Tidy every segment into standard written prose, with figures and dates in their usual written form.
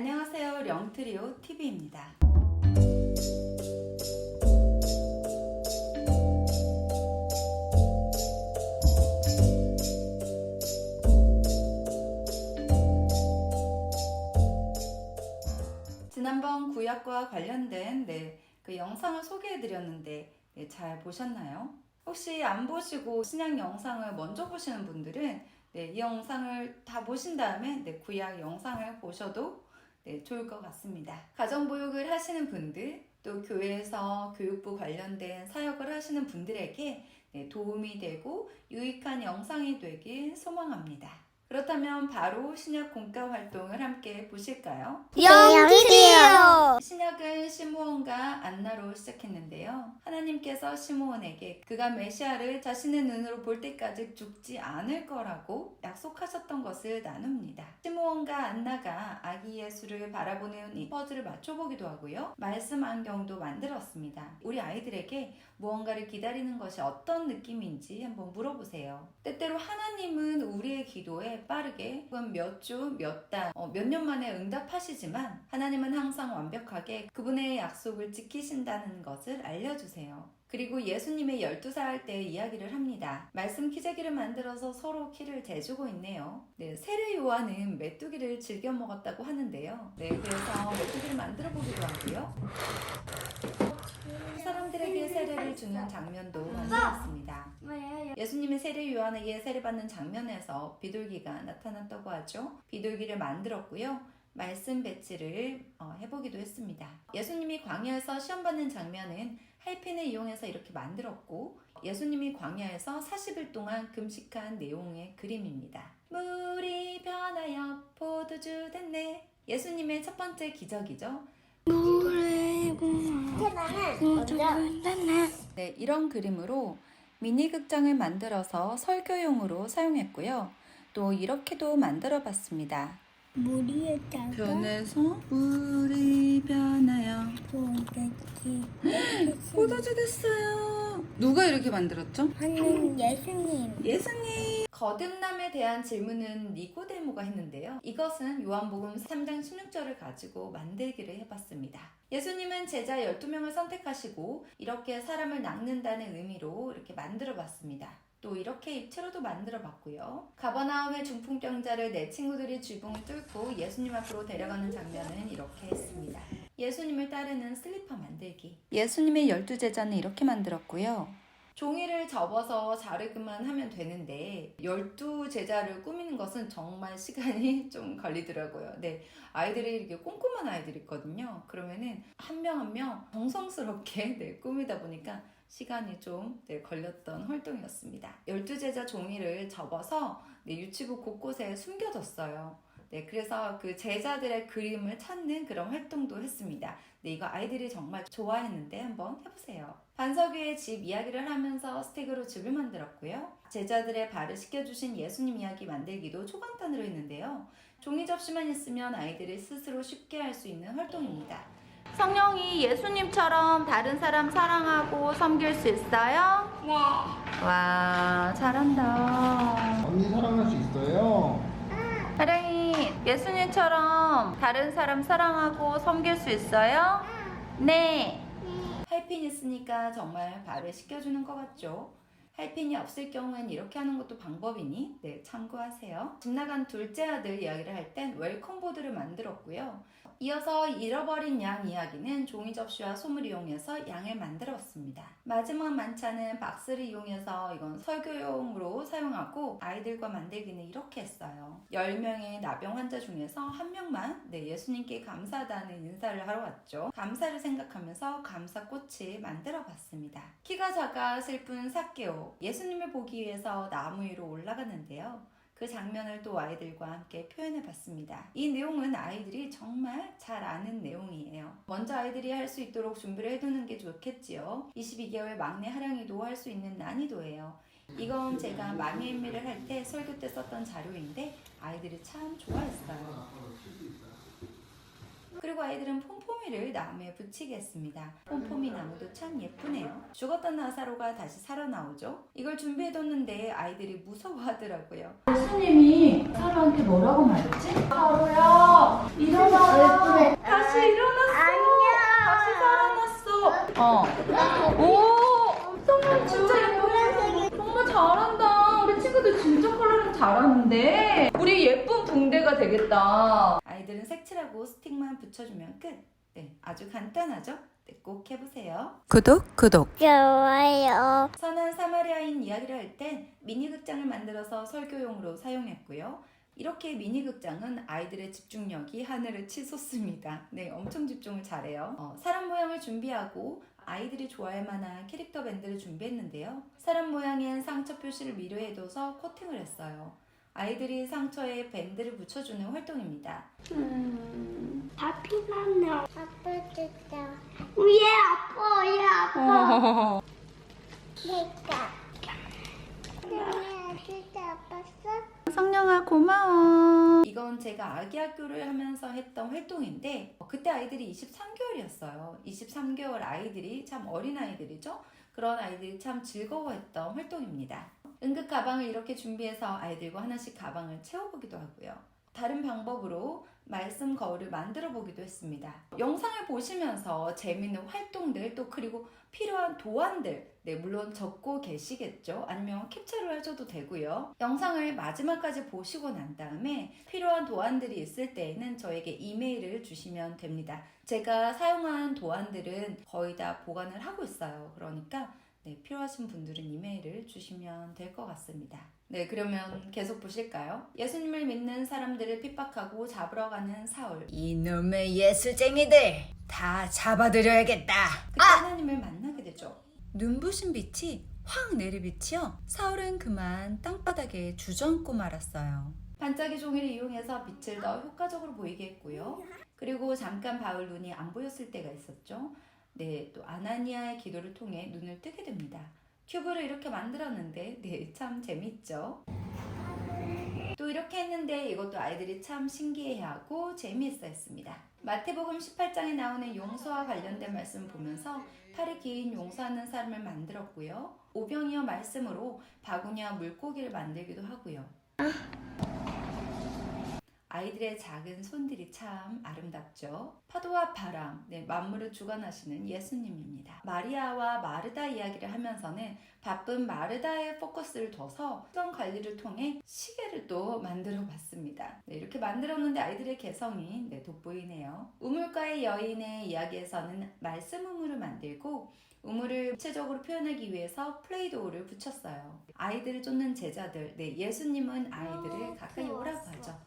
안녕하세요. 령트리오 TV입니다. 지난번 구약과 관련된 그 영상을 소개해 드렸는데 잘 보셨나요? 혹시 안 보시고 신약 영상을 먼저 보시는 분들은 이 영상을 다 보신 다음에 구약 영상을 보셔도 좋을 것 같습니다. 가정보육을 하시는 분들, 또 교회에서 교육부 관련된 사역을 하시는 분들에게 도움이 되고 유익한 영상이 되길 소망합니다. 그렇다면 바로 신약 공과 활동을 함께 보실까요? 영트리오. 신약은 시므온과 안나로 시작했는데요. 하나님께서 시므온에게 그가 메시아를 자신의 눈으로 볼 때까지 죽지 않을 거라고 약속하셨던 것을 나눕니다. 시므온과 안나가 아기 예수를 바라보는 이 퍼즐을 맞춰보기도 하고요. 말씀 안경도 만들었습니다. 우리 아이들에게 무언가를 기다리는 것이 어떤 느낌인지 한번 물어보세요. 때때로 하나님은 우리의 기도에 빠르게 혹은 몇 주, 몇 달, 몇 년 만에 응답하시지만 하나님은 항상 완벽하게 그분의 약속을 지키신다는 것을 알려주세요. 그리고 예수님의 12살 때 이야기를 합니다. 말씀 키재기를 만들어서 서로 키를 재주고 있네요. 세례 요한은 메뚜기를 즐겨 먹었다고 하는데요. 그래서 메뚜기를 만들어 보기도 하고요. 사람들에게 세례를 주는 장면도 만들었습니다. 예수님이 세례 요한에게 세례받는 장면에서 비둘기가 나타났다고 하죠. 비둘기를 만들었고요. 말씀 배치를 해보기도 했습니다. 예수님이 광야에서 시험받는 장면은 할핀을 이용해서 이렇게 만들었고, 예수님이 광야에서 40일 동안 금식한 내용의 그림입니다. 물이 변하여 포도주 됐네. 예수님의 첫 번째 기적이죠. 이런 그림으로 미니 극장을 만들어서 설교용으로 사용했고요. 또 이렇게도 만들어 봤습니다. 물이 변해서 물이 변하여 포도주 됐어요. 누가 이렇게 만들었죠? 하는 예수님. 거듭남에 대한 질문은 니고데모가 했는데요. 이것은 요한복음 3장 16절을 가지고 만들기를 해봤습니다. 예수님은 제자 12명을 선택하시고 이렇게 사람을 낚는다는 의미로 이렇게 만들어 봤습니다. 또 이렇게 입체로도 만들어 봤고요. 가버나움의 중풍병자를 내 친구들이 쥐붕을 뚫고 예수님 앞으로 데려가는 장면은 이렇게 했습니다. 예수님을 따르는 슬리퍼 만들기. 예수님의 12제자는 이렇게 만들었고요. 종이를 접어서 자르기만 하면 되는데 12제자를 꾸미는 것은 정말 시간이 좀 걸리더라고요. 아이들이 이렇게 꼼꼼한 아이들이 있거든요. 그러면은 한 명 한 명 정성스럽게 꾸미다 보니까 시간이 좀 걸렸던 활동이었습니다. 12제자 종이를 접어서 유치부 곳곳에 숨겨뒀어요. 그래서 그 제자들의 그림을 찾는 그런 활동도 했습니다. 이거 아이들이 정말 좋아했는데 한번 해보세요. 반석 위에 집 이야기를 하면서 스틱으로 집을 만들었고요. 제자들의 발을 씻겨주신 예수님 이야기 만들기도 초간단으로 했는데요. 종이 접시만 있으면 아이들이 스스로 쉽게 할 수 있는 활동입니다. 성령이 예수님처럼 다른 사람 사랑하고 섬길 수 있어요? 네. 와, 잘한다. 언니 사랑할 수 있어요? 사랑이 예수님처럼 다른 사람 사랑하고 섬길 수 있어요? 네. 할핀 있으니까 정말 발을 씻겨주는 것 같죠? 할핀이 없을 경우엔 이렇게 하는 것도 방법이니 참고하세요. 집 나간 둘째 아들 이야기를 할 땐 웰컴보드를 만들었고요. 이어서 잃어버린 양 이야기는 종이 접시와 솜을 이용해서 양을 만들었습니다. 마지막 만찬은 박스를 이용해서 이건 설교용으로 사용하고 아이들과 만들기는 이렇게 했어요. 10명의 나병 환자 중에서 한 명만 예수님께 감사하다는 인사를 하러 왔죠. 감사를 생각하면서 감사꽃을 만들어 봤습니다. 키가 작아 슬픈 삭개오, 예수님을 보기 위해서 나무 위로 올라갔는데요. 그 장면을 또 아이들과 함께 표현해 봤습니다. 이 내용은 아이들이 정말 잘 아는 내용이에요. 먼저 아이들이 할 수 있도록 준비를 해두는 게 좋겠지요. 22개월 막내 하량이도 할 수 있는 난이도예요. 이건 제가 마미엠미를 할 때 설교 때 썼던 자료인데 아이들이 참 좋아했어요. 그리고 아이들은 폼포미를 나무에 붙이게 했습니다. 폼포미 나무도 참 예쁘네요. 죽었던 나사로가 다시 살아나오죠. 이걸 준비해뒀는데 아이들이 무서워하더라고요. 예수님이 사로한테 뭐라고 말했지? 사로야, 일어나. 건데 우리 예쁜 붕대가 되겠다. 아이들은 색칠하고 스틱만 붙여주면 끝. 네, 아주 간단하죠? 네, 꼭 해보세요. 구독. 좋아요. 선한 사마리아인 이야기를 할 땐 미니극장을 만들어서 설교용으로 사용했고요. 이렇게 미니극장은 아이들의 집중력이 하늘을 치솟습니다. 네, 엄청 집중을 잘해요. 사람 모양을 준비하고 아이들이 좋아할 만한 캐릭터 밴드를 준비했는데요. 사람 모양엔 상처 표시를 미루해둬서 코팅을 했어요. 아이들이 상처에 밴드를 붙여주는 활동입니다. 다 피났네. 아빠 진짜. 얘 아파. 그러니까. 진짜 아팠어? 성령아 고마워. 이건 제가 아기 학교를 하면서 했던 활동인데 그때 아이들이 23개월이었어요. 23개월 아이들이 참 어린 아이들이죠. 그런 아이들이 참 즐거워했던 활동입니다. 응급 가방을 이렇게 준비해서 아이들과 하나씩 가방을 채워보기도 하고요. 다른 방법으로 말씀 거울을 만들어 보기도 했습니다. 영상을 보시면서 재밌는 활동들 또 그리고 필요한 도안들 물론 적고 계시겠죠. 아니면 캡처를 해줘도 되고요. 영상을 마지막까지 보시고 난 다음에 필요한 도안들이 있을 때에는 저에게 이메일을 주시면 됩니다. 제가 사용한 도안들은 거의 다 보관을 하고 있어요. 그러니까 필요하신 분들은 이메일을 주시면 될 것 같습니다. 네, 그러면 계속 보실까요? 예수님을 믿는 사람들을 핍박하고 잡으러 가는 사울. 이놈의 예수쟁이들 다 잡아들여야겠다. 그때 하나님을 만나게 되죠. 눈부신 빛이 확 내리비치어 사울은 그만 땅바닥에 주저앉고 말았어요. 반짝이 종이를 이용해서 빛을 더 효과적으로 보이게 했고요. 그리고 잠깐 바울 눈이 안 보였을 때가 있었죠. 네, 또 아나니아의 기도를 통해 눈을 뜨게 됩니다. 큐브를 이렇게 만들었는데 참 재밌죠. 또 이렇게 했는데 이것도 아이들이 참 신기해하고 재미있어 했습니다. 마태복음 18장에 나오는 용서와 관련된 말씀을 보면서 팔이 긴 용서하는 사람을 만들었고요. 오병이어 말씀으로 바구니와 물고기를 만들기도 하고요. 아이들의 작은 손들이 참 아름답죠. 파도와 바람, 만물을 주관하시는 예수님입니다. 마리아와 마르다 이야기를 하면서는 바쁜 마르다의 포커스를 둬서 시간 관리를 통해 시계를 또 만들어 봤습니다. 이렇게 만들었는데 아이들의 개성이 돋보이네요. 우물가의 여인의 이야기에서는 말씀 우물을 만들고 우물을 구체적으로 표현하기 위해서 플레이도우를 붙였어요. 아이들을 쫓는 제자들, 예수님은 아이들을 가까이 오라고 하죠.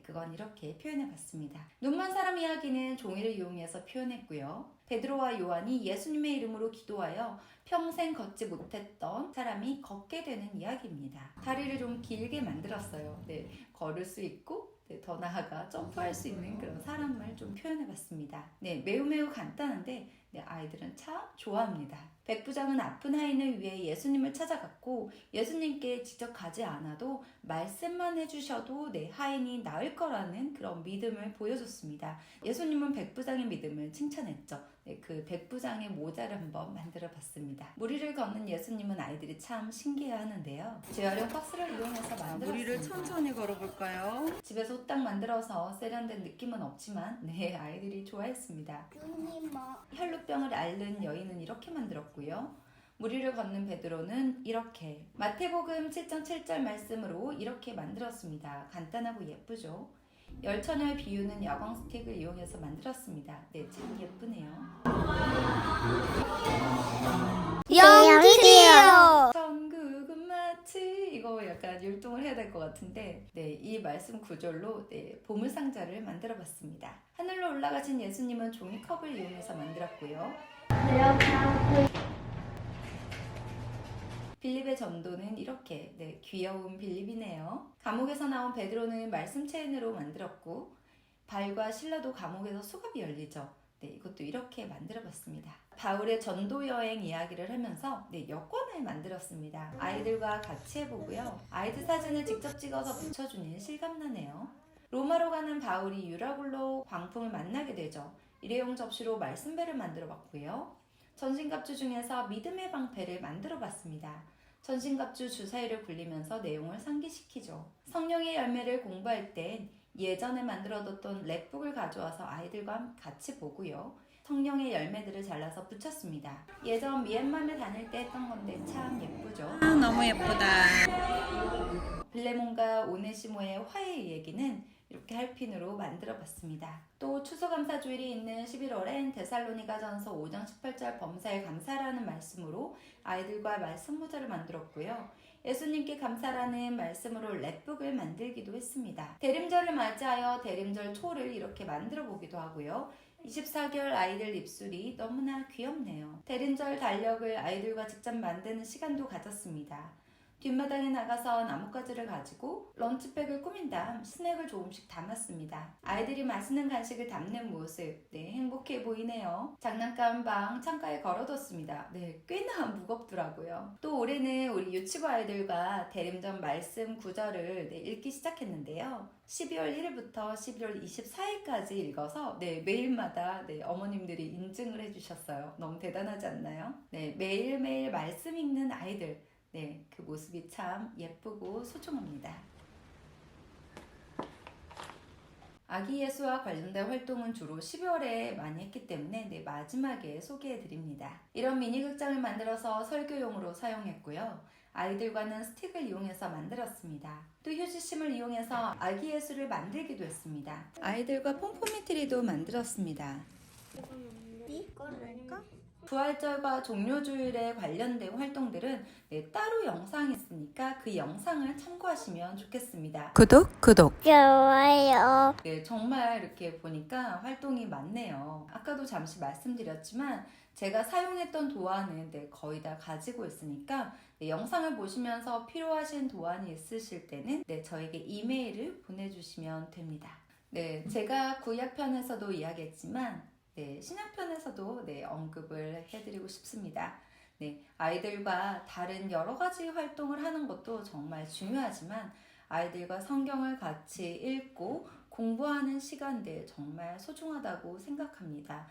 그건 이렇게 표현해봤습니다. 눈먼 사람 이야기는 종이를 이용해서 표현했고요. 베드로와 요한이 예수님의 이름으로 기도하여 평생 걷지 못했던 사람이 걷게 되는 이야기입니다. 다리를 좀 길게 만들었어요. 걸을 수 있고 더 나아가 점프할 수 있는 그런 사람을 좀 표현해봤습니다. 매우 간단한데 아이들은 참 좋아합니다. 백부장은 아픈 하인을 위해 예수님을 찾아갔고 예수님께 직접 가지 않아도 말씀만 해주셔도 하인이 나을 거라는 그런 믿음을 보여줬습니다. 예수님은 백부장의 믿음을 칭찬했죠. 그 백부장의 모자를 한번 만들어 봤습니다. 무리를 걷는 예수님은 아이들이 참 신기해하는데요. 재활용 박스를 이용해서 만들었습니다. 무리를 천천히 걸어볼까요? 집에서 후딱 만들어서 세련된 느낌은 없지만 아이들이 좋아했습니다. 혈루병을 앓는 여인은 이렇게 만들었고요. 무리를 걷는 베드로는 이렇게 마태복음 7장 7절 말씀으로 이렇게 만들었습니다. 간단하고 예쁘죠? 열처녀의 비유는 야광 스틱을 이용해서 만들었습니다. 참 예쁘네요. 영기요. 천국은 마치 이거 약간 율동을 해야 될 것 같은데 이 말씀 구절로 보물상자를 만들어 봤습니다. 하늘로 올라가신 예수님은 종이컵을 이용해서 만들었고요. 빌립의 전도는 이렇게 귀여운 빌립이네요. 감옥에서 나온 베드로는 말씀 체인으로 만들었고 발과 신라도 감옥에서 수갑이 열리죠. 이것도 이렇게 만들어 봤습니다. 바울의 전도 여행 이야기를 하면서 여권을 만들었습니다. 아이들과 같이 해보고요. 아이들 사진을 직접 찍어서 붙여주니 실감나네요. 로마로 가는 바울이 유라굴로 광풍을 만나게 되죠. 일회용 접시로 말씀배를 만들어 봤고요. 전신갑주 중에서 믿음의 방패를 만들어 봤습니다. 전신갑주 주사위를 굴리면서 내용을 상기시키죠. 성령의 열매를 공부할 땐 예전에 만들어뒀던 랩북을 가져와서 아이들과 같이 보고요. 성령의 열매들을 잘라서 붙였습니다. 예전 미얀마에 다닐 때 했던 건데 참 예쁘죠? 너무 예쁘다. 빌레몬과 오네시모의 화해 얘기는 이렇게 할핀으로 만들어봤습니다. 또 추수감사주일이 있는 11월엔 데살로니가전서 5장 18절 범사에 감사라는 말씀으로 아이들과 말씀 모자를 만들었고요. 예수님께 감사라는 말씀으로 랩북을 만들기도 했습니다. 대림절을 맞이하여 대림절 초를 이렇게 만들어 보기도 하고요. 24개월 아이들 입술이 너무나 귀엽네요. 대림절 달력을 아이들과 직접 만드는 시간도 가졌습니다. 뒷마당에 나가서 나뭇가지를 가지고 런치백을 꾸민 다음 스낵을 조금씩 담았습니다. 아이들이 맛있는 간식을 담는 모습, 행복해 보이네요. 장난감 창가에 걸어뒀습니다. 꽤나 무겁더라고요. 또 올해는 우리 유치부 아이들과 대림전 말씀 구절을 읽기 시작했는데요. 12월 1일부터 11월 24일까지 읽어서 매일마다 어머님들이 인증을 해주셨어요. 너무 대단하지 않나요? 매일매일 말씀 읽는 아이들, 그 모습이 참 예쁘고 소중합니다. 아기 예수와 관련된 활동은 주로 12월에 많이 했기 때문에 마지막에 소개해 드립니다. 이런 미니 극장을 만들어서 설교용으로 사용했고요. 아이들과는 스틱을 이용해서 만들었습니다. 또 휴지심을 이용해서 아기 예수를 만들기도 했습니다. 아이들과 폼포미 트리도 만들었습니다. 부활절과 종료주일에 관련된 활동들은 따로 영상이 있으니까 그 영상을 참고하시면 좋겠습니다. 구독. 좋아요. 정말 이렇게 보니까 활동이 많네요. 아까도 잠시 말씀드렸지만 제가 사용했던 도안은 거의 다 가지고 있으니까 영상을 보시면서 필요하신 도안이 있으실 때는 저에게 이메일을 보내주시면 됩니다. 제가 구약편에서도 이야기했지만 신약편에서도 언급을 해드리고 싶습니다. 아이들과 다른 여러 가지 활동을 하는 것도 정말 중요하지만 아이들과 성경을 같이 읽고 공부하는 시간들 정말 소중하다고 생각합니다.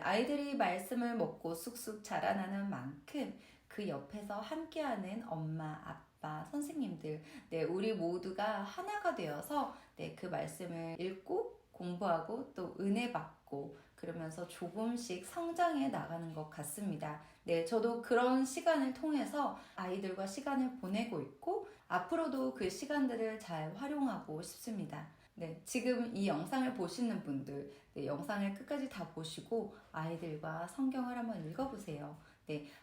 아이들이 말씀을 먹고 쑥쑥 자라나는 만큼 그 옆에서 함께하는 엄마, 아빠, 선생님들, 우리 모두가 하나가 되어서 그 말씀을 읽고 공부하고 또 은혜 받고 그러면서 조금씩 성장해 나가는 것 같습니다. 저도 그런 시간을 통해서 아이들과 시간을 보내고 있고 앞으로도 그 시간들을 잘 활용하고 싶습니다. 지금 이 영상을 보시는 분들, 영상을 끝까지 다 보시고 아이들과 성경을 한번 읽어보세요.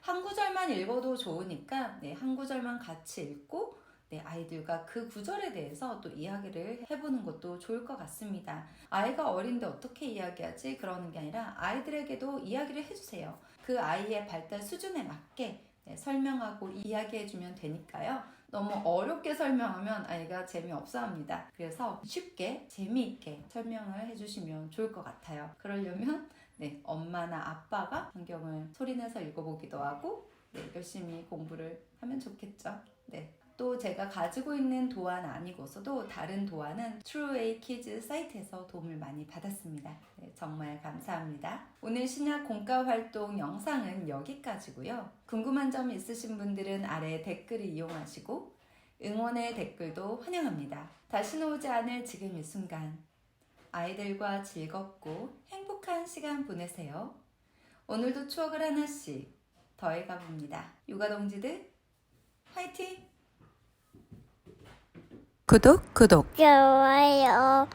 한 구절만 읽어도 좋으니까 한 구절만 같이 읽고 아이들과 그 구절에 대해서 또 이야기를 해보는 것도 좋을 것 같습니다. 아이가 어린데 어떻게 이야기하지? 그러는 게 아니라 아이들에게도 이야기를 해주세요. 그 아이의 발달 수준에 맞게 설명하고 이야기해주면 되니까요. 너무 어렵게 설명하면 아이가 재미없어 합니다. 그래서 쉽게 재미있게 설명을 해주시면 좋을 것 같아요. 그러려면 엄마나 아빠가 성경을 소리내서 읽어보기도 하고 열심히 공부를 하면 좋겠죠. 또 제가 가지고 있는 도안 아니고서도 다른 도안은 트루웨이 키즈 사이트에서 도움을 많이 받았습니다. 정말 감사합니다. 오늘 신약 공과 활동 영상은 여기까지고요. 궁금한 점 있으신 분들은 아래 댓글을 이용하시고 응원의 댓글도 환영합니다. 다시는 오지 않을 지금 이 순간 아이들과 즐겁고 행복한 시간 보내세요. 오늘도 추억을 하나씩 더해가 봅니다. 육아 동지들 화이팅! 구독. 좋아요.